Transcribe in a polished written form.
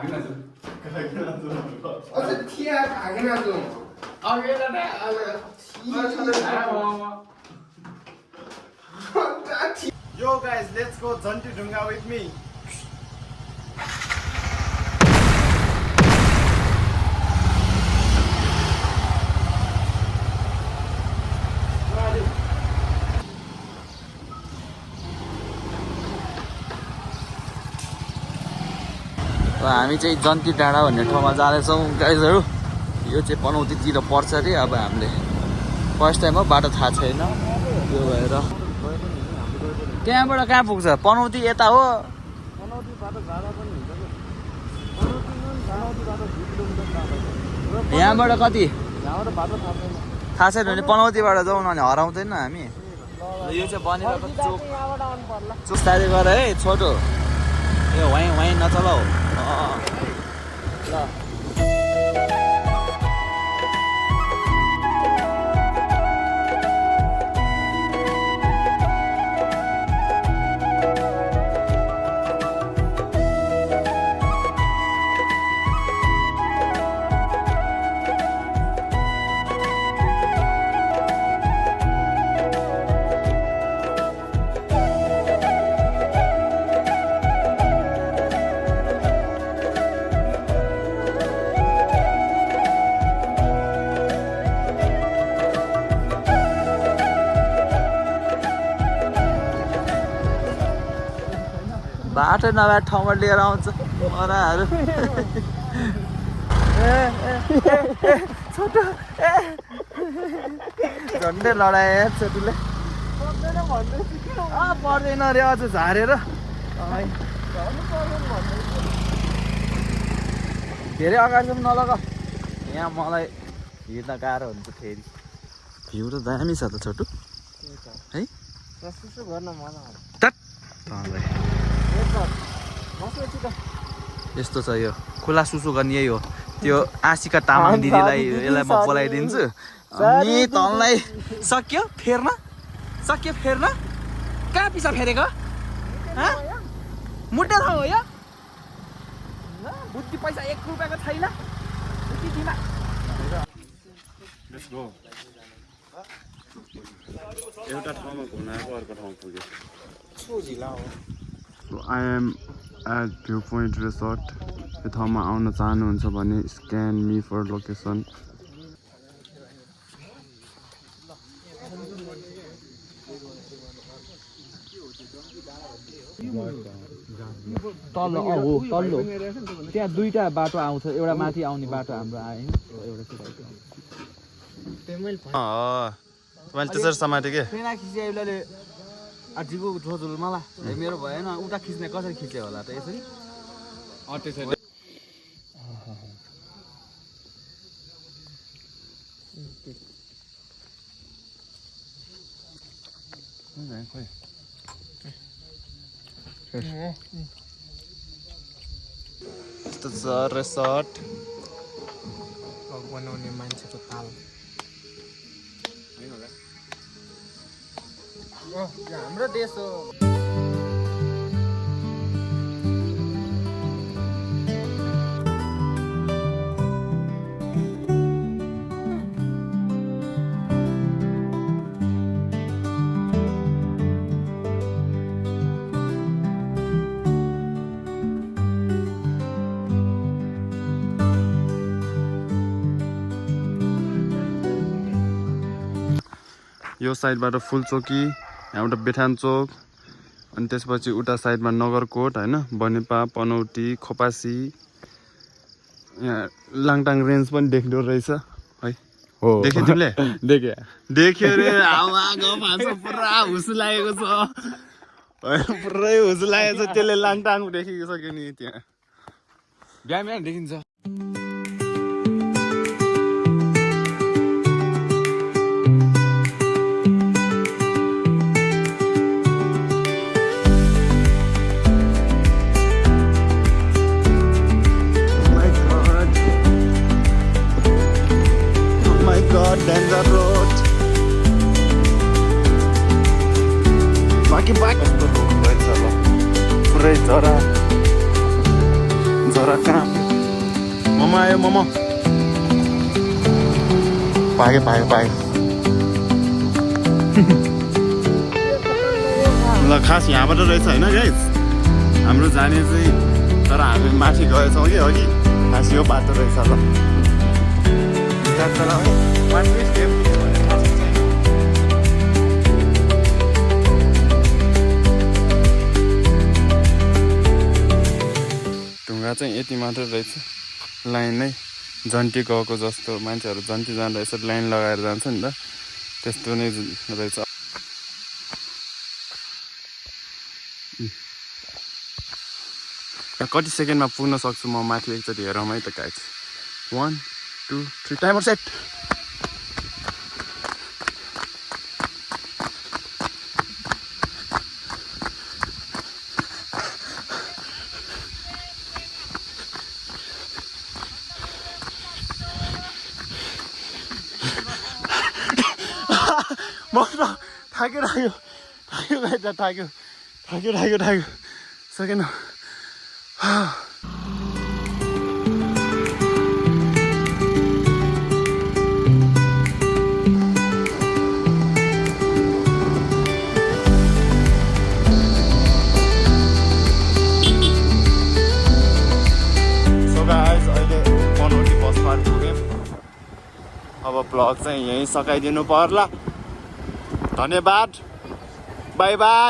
Yo guys, let's go Zanti Dunga with me. हामी चाहिँ जन्ती डाँडा भन्ने ठाउँमा जाँदैछौँ गाइजहरू। यो चाहिँ पनौतीतिर पर्छ अरे। अब हामीले फर्स्ट टाइम हो, बाटो थाहा छैन, यो भएर त्यहाँबाट कहाँ पुग्छ? पनौती यता हो। यहाँबाट कति थाहा छैन भने पनौतीबाट जाउँ न, हराउँदैन हामी। यो चाहिँ बनिरहेको चोक बिस्तारै गर है छोटो, ए वाइ वाइ नचलाऊ ल। बाटो नभए ठाउँमा लिएर आउँछ मराहरू। छोटो झन्डै लडाए छोटोले। पर्दैन अरे अझ झारेर। धेरै अगाडि पनि नलग, यहाँ मलाई हिँड्न गाह्रो हुन्छ फेरि। भ्यू त दामी छ त छोटो है। यस्तो छ यो खुला सुसु गर्ने यही हो। त्यो आशिका तामाङ दिदीलाई यसलाई म बोलाइदिन्छु। अनि तँलाई सक्यो फेर्न, सक्यो फेर्न। कहाँ पिसा फेरेको? मुट्ने ठाउँ हो यो? बुद्धि पैसा 1 रुपियाँको छैन बुद्धि दिमा। एउटा ठाउँमा घुमाएको अर्को ठाउँ पुग्यो। I am at Viewpoint Resort. यो ठाउँमा आउन चाहनुहुन्छ भने स्क्यान मी फर लोकेसन। तल्लो हो तल्लो, त्यहाँ दुईटा बाटो आउँछ, एउटा माथि आउने बाटो हाम्रो आयो, एउटा मैले त्यसरी समाटेँ के? पेना खिचे उसले आजीको ठोजुल मलाई मेरो भएन। उता खिच्ने कसरी खिच्यो होला त यसरी? यस्तो छ रिसोर्ट। बनाउने मान्छेको ताल हाम्रो देश हो। यो साइडबाट फुलचोकी, यहाँबाट बेठान चोक, अनि त्यसपछि उता साइडमा नगरकोट होइन, बनेपा, पनौती, खोपासी, यहाँ लाङटाङ रेन्ज पनि देख्दो रहेछ है। हो देख्यो तिमीले? देख्यो रे। पुरा हुस लागेको छ, पुरै हुस लागेको छ। त्यसले लाङटाङ देखिसक्यो नि त्यहाँ बिहान बिहान देखिन्छ। Danger road. Back. Purai jara. Jara kam. Momo आयो मोमो पायो पायो पायो ल खास यहाँबाट रहेछ होइन गाइस हाम्रो जाने चाहिँ तर हामी माथि गएछौँ कि अघि खास यो बाटो रहेछ ल ढुङ्गा चाहिँ यति मात्र रहेछ लाइन नै जन्ती गएको जस्तो मान्छेहरू जन्ती जाँदा यसरी लाइन लगाएर जान्छ नि त त्यस्तो नै रहेछ कति सेकेन्डमा पुग्न सक्छु म माथि एकचोटि हेरौँ है त गाइस 1 2 3 टाइमर सेट मग्न थाक्यो गाइस थाक्यो सकेन अब ब्लग चाहिँ यहीँ सकाइदिनु पर्ला धन्यवाद बाई बाई